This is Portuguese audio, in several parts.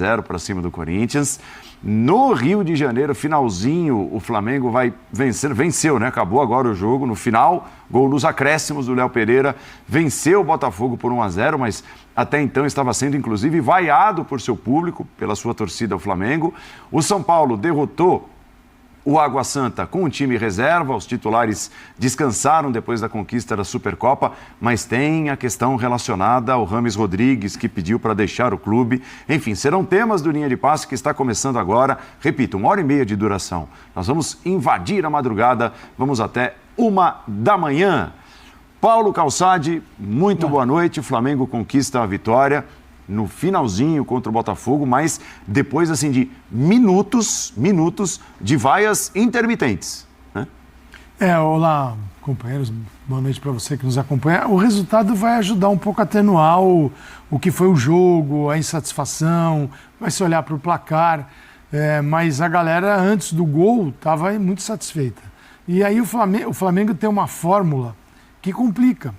1-0 para cima do Corinthians. No Rio de Janeiro, finalzinho, o Flamengo vai venceu, né? Acabou agora o jogo. No final, gol nos acréscimos do Léo Pereira, venceu o Botafogo por 1-0, mas até então estava sendo, inclusive, vaiado por seu público, pela sua torcida, o Flamengo. O São Paulo derrotou o Água Santa com o time reserva, os titulares descansaram depois da conquista da Supercopa, mas tem a questão relacionada ao Rames Rodrigues, que pediu para deixar o clube. Enfim, serão temas do Linha de Passe que está começando agora. Repito, 1h30 de duração. Nós vamos invadir a madrugada, vamos até 1h da manhã. Paulo Calçade, muito boa noite. O Flamengo conquista a vitória no finalzinho contra o Botafogo, mas depois, assim, de minutos de vaias intermitentes, né? Olá, companheiros, boa noite para você que nos acompanha. O resultado vai ajudar um pouco a atenuar o que foi o jogo, a insatisfação, vai se olhar para o placar, mas a galera, antes do gol, estava muito satisfeita. E aí o Flamengo tem uma fórmula que complica.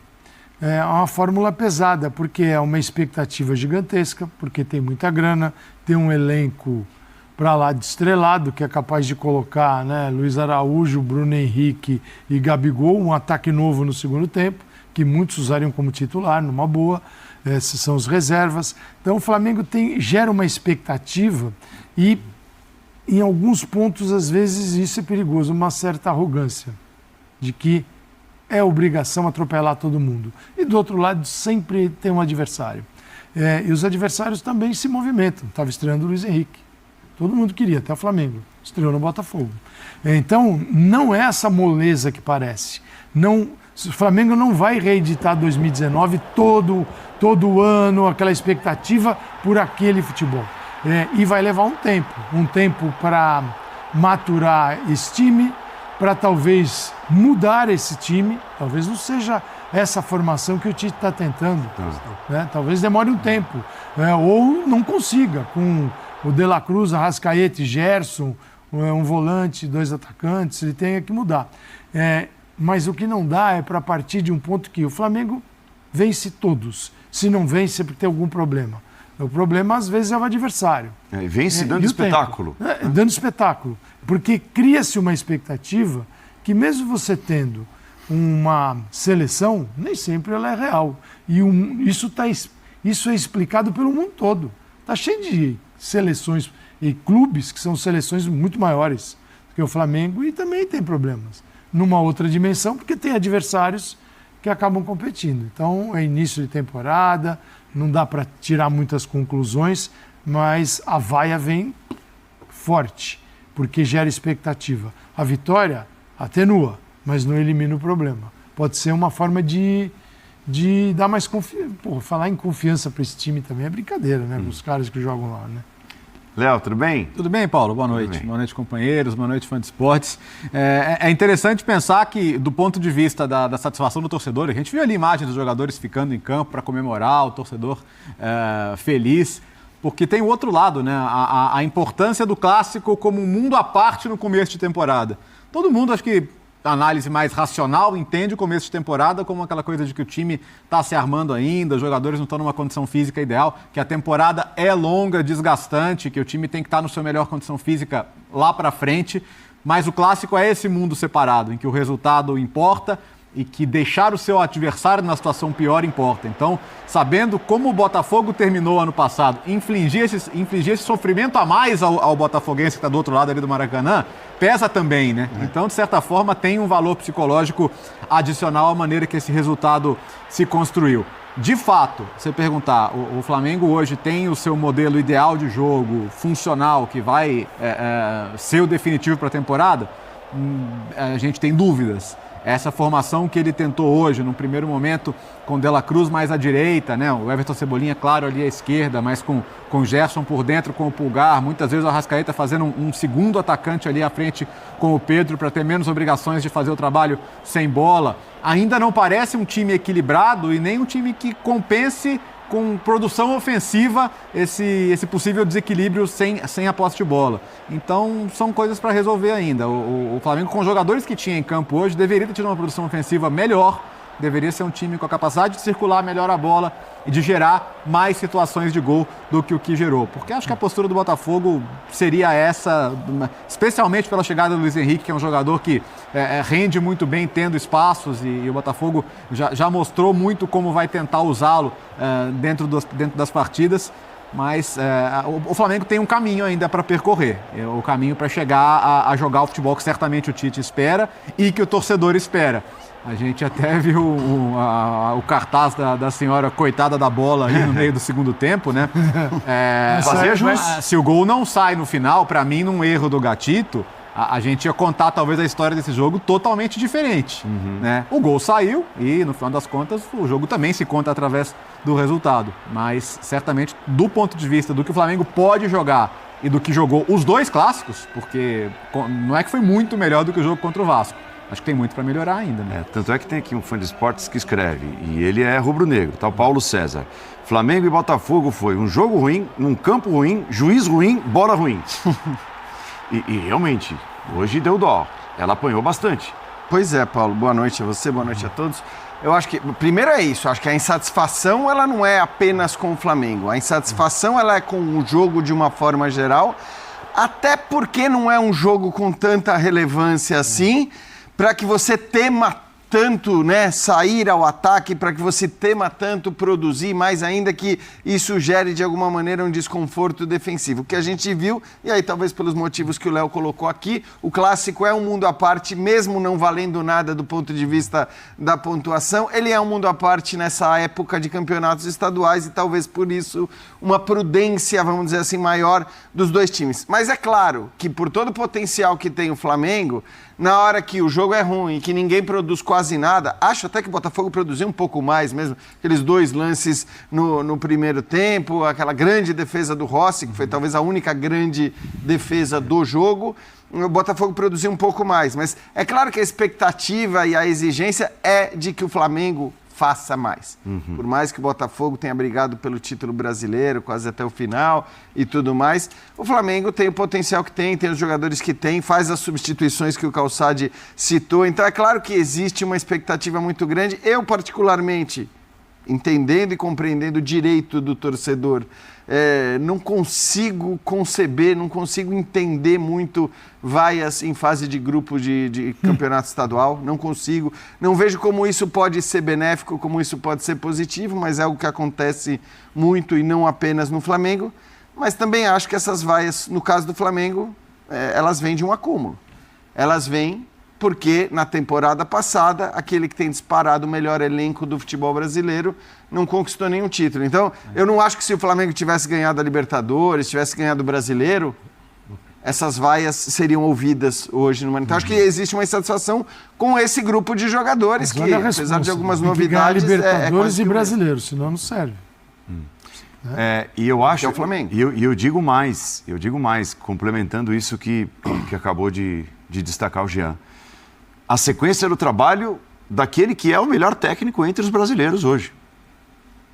É uma fórmula pesada, porque é uma expectativa gigantesca, porque tem muita grana, tem um elenco para lá de estrelado, que é capaz de colocar, né, Luiz Araújo, Bruno Henrique e Gabigol, um ataque novo no segundo tempo, que muitos usariam como titular, numa boa, esses são os reservas. Então o Flamengo gera uma expectativa e, em alguns pontos, às vezes, isso é perigoso, uma certa arrogância, de que é obrigação atropelar todo mundo. E do outro lado sempre tem um adversário. E os adversários também se movimentam. Estava estreando o Luiz Henrique. Todo mundo queria, até o Flamengo. Estreou no Botafogo. Então, não é essa moleza que parece. Não, o Flamengo não vai reeditar 2019 todo ano, aquela expectativa por aquele futebol. E vai levar um tempo para maturar esse time, para talvez mudar esse time. Talvez não seja essa formação que o Tite está tentando, né? Talvez demore um tempo, ou não consiga, com o De La Cruz, Arrascaeta e Gerson, um volante, 2 atacantes, ele tenha que mudar. Mas o que não dá é para partir de um ponto que o Flamengo vence todos. Se não vence é porque tem algum problema. O problema, às vezes, é o adversário. Vence dando espetáculo. Dando espetáculo. Porque cria-se uma expectativa que, mesmo você tendo uma seleção, nem sempre ela é real. E isso é explicado pelo mundo todo. Está cheio de seleções e clubes que são seleções muito maiores do que o Flamengo e também tem problemas. Numa outra dimensão, porque tem adversários que acabam competindo. Então, é início de temporada, não dá para tirar muitas conclusões, mas a vaia vem forte, porque gera expectativa. A vitória atenua, mas não elimina o problema. Pode ser uma forma de dar mais confiança. Falar em confiança para esse time também é brincadeira, né? Os caras que jogam lá, né? Léo, tudo bem? Tudo bem, Paulo? Boa noite. Boa noite, companheiros. Boa noite, fã de esportes. É interessante pensar que, do ponto de vista da satisfação do torcedor, a gente viu ali imagens dos jogadores ficando em campo para comemorar, o torcedor feliz, porque tem o outro lado, né? A importância do clássico como um mundo à parte no começo de temporada. Todo mundo, acho que a análise mais racional entende o começo de temporada como aquela coisa de que o time está se armando ainda, os jogadores não estão numa condição física ideal, que a temporada é longa, desgastante, que o time tem que estar na sua melhor condição física lá para frente, mas o clássico é esse mundo separado, em que o resultado importa e que deixar o seu adversário numa situação pior importa. Então, sabendo como o Botafogo terminou ano passado, infligir esse sofrimento a mais ao botafoguense que está do outro lado ali do Maracanã, pesa também, né? Então, de certa forma, tem um valor psicológico adicional à maneira que esse resultado se construiu. De fato, você perguntar, o Flamengo hoje tem o seu modelo ideal de jogo, funcional, que vai ser o definitivo para a temporada? A gente tem dúvidas. Essa formação que ele tentou hoje, no primeiro momento, com De La Cruz mais à direita, né? O Everton Cebolinha, claro, ali à esquerda, mas com o Gerson por dentro, com o Pulgar, muitas vezes o Arrascaeta fazendo um segundo atacante ali à frente com o Pedro para ter menos obrigações de fazer o trabalho sem bola. Ainda não parece um time equilibrado e nem um time que compense com produção ofensiva esse possível desequilíbrio sem a posse de bola. Então, são coisas para resolver ainda. O Flamengo, com os jogadores que tinha em campo hoje, deveria ter tido uma produção ofensiva melhor deveria ser um time com a capacidade de circular melhor a bola e de gerar mais situações de gol do que o que gerou. Porque acho que a postura do Botafogo seria essa, especialmente pela chegada do Luiz Henrique, que é um jogador que rende muito bem tendo espaços, e o Botafogo já mostrou muito como vai tentar usá-lo dentro das partidas. Mas o Flamengo tem um caminho ainda para percorrer, o caminho para chegar a jogar o futebol que certamente o Tite espera e que o torcedor espera. A gente até viu o cartaz da senhora coitada da bola aí no meio do segundo tempo, né? Se o gol não sai no final, para mim, num erro do Gatito, a gente ia contar talvez a história desse jogo totalmente diferente. Né? O gol saiu e, no final das contas, o jogo também se conta através do resultado. Mas, certamente, do ponto de vista do que o Flamengo pode jogar e do que jogou os dois clássicos, porque não é que foi muito melhor do que o jogo contra o Vasco. Acho que tem muito para melhorar ainda, né? Tanto é que tem aqui um fã de esportes que escreve, e ele é rubro-negro, tá? O Paulo César. Flamengo e Botafogo foi um jogo ruim, num campo ruim, juiz ruim, bola ruim. E realmente, hoje deu dó. Ela apanhou bastante. Pois é, Paulo. Boa noite a você, boa noite a todos. Eu acho que, primeiro é isso, acho que a insatisfação, ela não é apenas com o Flamengo. A insatisfação, ela é com o jogo de uma forma geral, até porque não é um jogo com tanta relevância assim, para que você tema tanto, né, sair ao ataque, para que você tema tanto produzir, mais ainda que isso gere de alguma maneira um desconforto defensivo. O que a gente viu, e aí talvez pelos motivos que o Léo colocou aqui, o clássico é um mundo à parte, mesmo não valendo nada do ponto de vista da pontuação, ele é um mundo à parte nessa época de campeonatos estaduais e talvez por isso uma prudência, vamos dizer assim, maior dos dois times. Mas é claro que por todo o potencial que tem o Flamengo, na hora que o jogo é ruim, que ninguém produz quase nada, acho até que o Botafogo produziu um pouco mais mesmo, aqueles dois lances no primeiro tempo, aquela grande defesa do Rossi, que foi talvez a única grande defesa do jogo, o Botafogo produziu um pouco mais, mas é claro que a expectativa e a exigência é de que o Flamengo faça mais. Por mais que o Botafogo tenha brigado pelo título brasileiro quase até o final e tudo mais, o Flamengo tem o potencial que tem os jogadores que tem, faz as substituições que o Calçade citou. Então é claro que existe uma expectativa muito grande. Eu, particularmente, entendendo e compreendendo o direito do torcedor, não consigo conceber, não consigo entender muito vaias em fase de grupo de campeonato estadual, não consigo, não vejo como isso pode ser benéfico, como isso pode ser positivo, mas é algo que acontece muito e não apenas no Flamengo, mas também acho que essas vaias, no caso do Flamengo, elas vêm de um acúmulo, elas vêm porque na temporada passada, aquele que tem disparado o melhor elenco do futebol brasileiro não conquistou nenhum título. Então, eu não acho que se o Flamengo tivesse ganhado a Libertadores, tivesse ganhado o Brasileiro, essas vaias seriam ouvidas hoje. Então, acho que existe uma insatisfação com esse grupo de jogadores que, apesar de algumas novidades... Libertadores e Brasileiro, senão não serve. E eu acho... Que é o Flamengo. E eu digo mais, complementando isso que acabou de destacar o Jean. A sequência do trabalho daquele que é o melhor técnico entre os brasileiros hoje,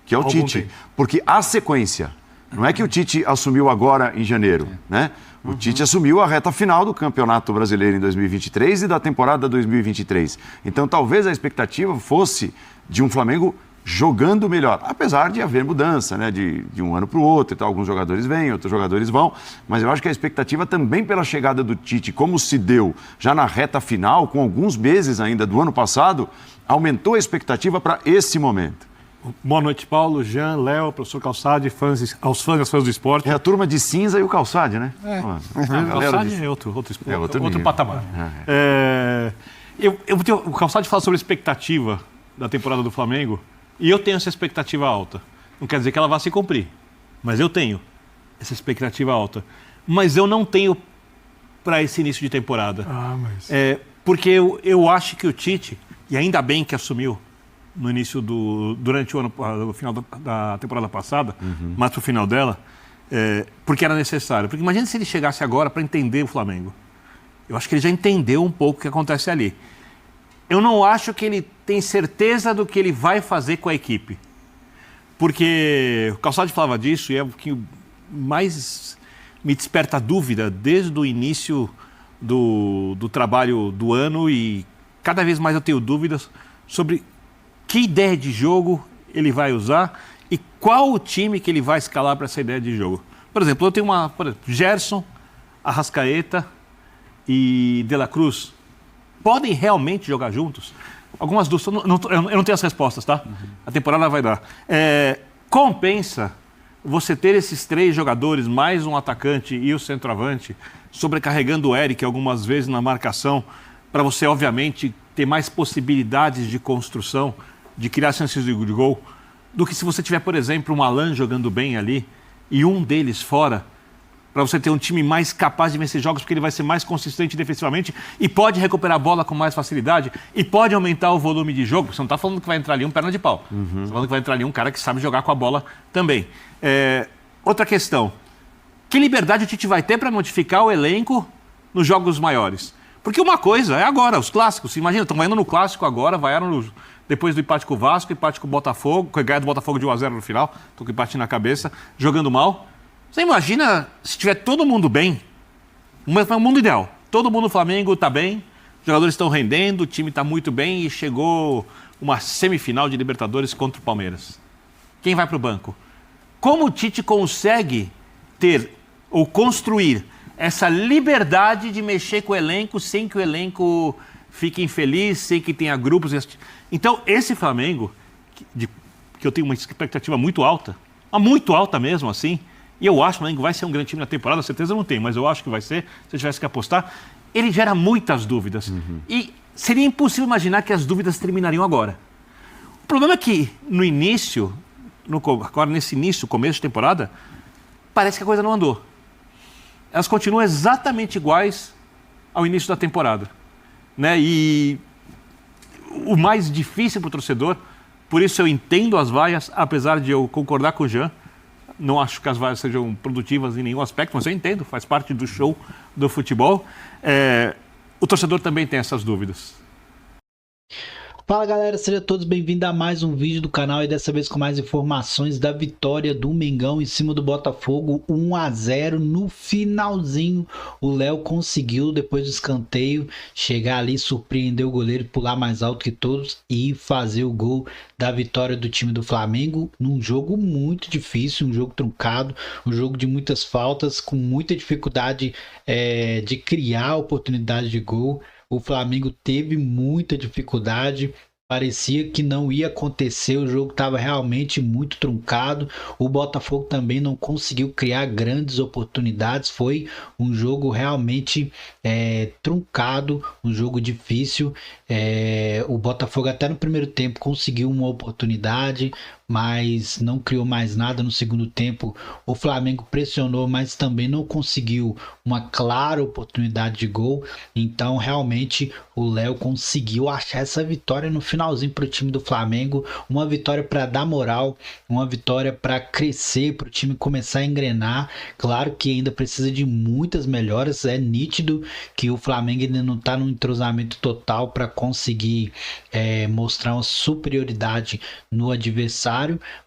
que é o Tite. Porque a sequência, não é que o Tite assumiu agora em janeiro, né? O Tite assumiu a reta final do Campeonato Brasileiro em 2023 e da temporada 2023. Então, talvez a expectativa fosse de um Flamengo jogando melhor, apesar de haver mudança, né, de um ano para o outro, então, alguns jogadores vêm, outros jogadores vão, mas eu acho que a expectativa também pela chegada do Tite, como se deu já na reta final, com alguns meses ainda do ano passado, aumentou a expectativa para esse momento. Boa noite, Paulo, Jean, Léo, professor Calçade, aos fãs e às fãs do esporte. É a turma de cinza e o Calçade, né? O Calçade é outro patamar. O Calçade fala sobre a expectativa da temporada do Flamengo, e eu tenho essa expectativa alta. Não quer dizer que ela vá se cumprir, mas eu tenho essa expectativa alta. Mas eu não tenho para esse início de temporada. Porque eu acho que o Tite, e ainda bem que assumiu no início durante o ano, no final da temporada passada, mas para o final dela, porque era necessário. Porque imagina se ele chegasse agora para entender o Flamengo. Eu acho que ele já entendeu um pouco o que acontece ali. Eu não acho que ele tem certeza do que ele vai fazer com a equipe. Porque o Calçade falava disso e é o que mais me desperta dúvida desde o início do trabalho do ano, e cada vez mais eu tenho dúvidas sobre que ideia de jogo ele vai usar e qual o time que ele vai escalar para essa ideia de jogo. Por exemplo, eu tenho Gerson, Arrascaeta e De La Cruz podem realmente jogar juntos? Algumas dúvidas, eu não tenho as respostas, tá? A temporada vai dar. Compensa você ter esses 3 jogadores, mais um atacante e o centroavante, sobrecarregando o Eric algumas vezes na marcação, para você, obviamente, ter mais possibilidades de construção, de criar chances de gol, do que se você tiver, por exemplo, um Alan jogando bem ali e um deles fora, para você ter um time mais capaz de vencer jogos, porque ele vai ser mais consistente defensivamente e pode recuperar a bola com mais facilidade e pode aumentar o volume de jogo. Você não está falando que vai entrar ali um perna de pau. Você está falando que vai entrar ali um cara que sabe jogar com a bola também. Outra questão. Que liberdade o Tite vai ter para modificar o elenco nos jogos maiores? Porque uma coisa é agora, os clássicos. Imagina, estão indo no clássico agora, depois do empate com o Vasco, empate com o Botafogo, ganhar do Botafogo de 1-0 no final, estou com o empate na cabeça, jogando mal. Você imagina se tiver todo mundo bem, o mundo ideal, todo mundo no Flamengo está bem, os jogadores estão rendendo, o time está muito bem e chegou uma semifinal de Libertadores contra o Palmeiras. Quem vai para o banco? Como o Tite consegue ter ou construir essa liberdade de mexer com o elenco sem que o elenco fique infeliz, sem que tenha grupos? Então, esse Flamengo, que eu tenho uma expectativa muito alta mesmo assim, e eu acho que o Flamengo vai ser um grande time na temporada, certeza não tenho, mas eu acho que vai ser, se eu tivesse que apostar, ele gera muitas dúvidas. E seria impossível imaginar que as dúvidas terminariam agora. O problema é que no início, agora nesse início, começo de temporada, parece que a coisa não andou. Elas continuam exatamente iguais ao início da temporada. Né? E o mais difícil para o torcedor, por isso eu entendo as vaias, apesar de eu concordar com o Jean, não acho que as vaias sejam produtivas em nenhum aspecto, mas eu entendo, faz parte do show do futebol. O torcedor também tem essas dúvidas. Fala galera, sejam todos bem-vindos a mais um vídeo do canal e dessa vez com mais informações da vitória do Mengão em cima do Botafogo, 1-0 no finalzinho. O Léo conseguiu, depois do escanteio, chegar ali, surpreender o goleiro, pular mais alto que todos e fazer o gol da vitória do time do Flamengo num jogo muito difícil, um jogo truncado, um jogo de muitas faltas, com muita dificuldade de criar oportunidade de gol. O Flamengo teve muita dificuldade, parecia que não ia acontecer, o jogo estava realmente muito truncado. O Botafogo também não conseguiu criar grandes oportunidades, foi um jogo realmente truncado, um jogo difícil. O Botafogo até no primeiro tempo conseguiu uma oportunidade, mas não criou mais nada no segundo tempo. O Flamengo pressionou, mas também não conseguiu uma clara oportunidade de gol. Então realmente o Léo conseguiu achar essa vitória no finalzinho para o time do Flamengo, uma vitória para dar moral, uma vitória para crescer, para o time começar a engrenar. Claro que ainda precisa de muitas melhoras, é nítido que o Flamengo ainda não está no entrosamento total para conseguir mostrar uma superioridade no adversário,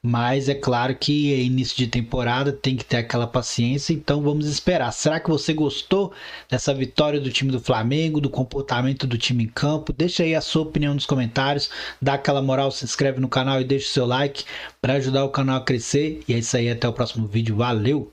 mas é claro que é início de temporada, tem que ter aquela paciência, então vamos esperar. Será que você gostou dessa vitória do time do Flamengo, do comportamento do time em campo? Deixa aí a sua opinião nos comentários, dá aquela moral, se inscreve no canal e deixa o seu like para ajudar o canal a crescer. E é isso aí, até o próximo vídeo, valeu!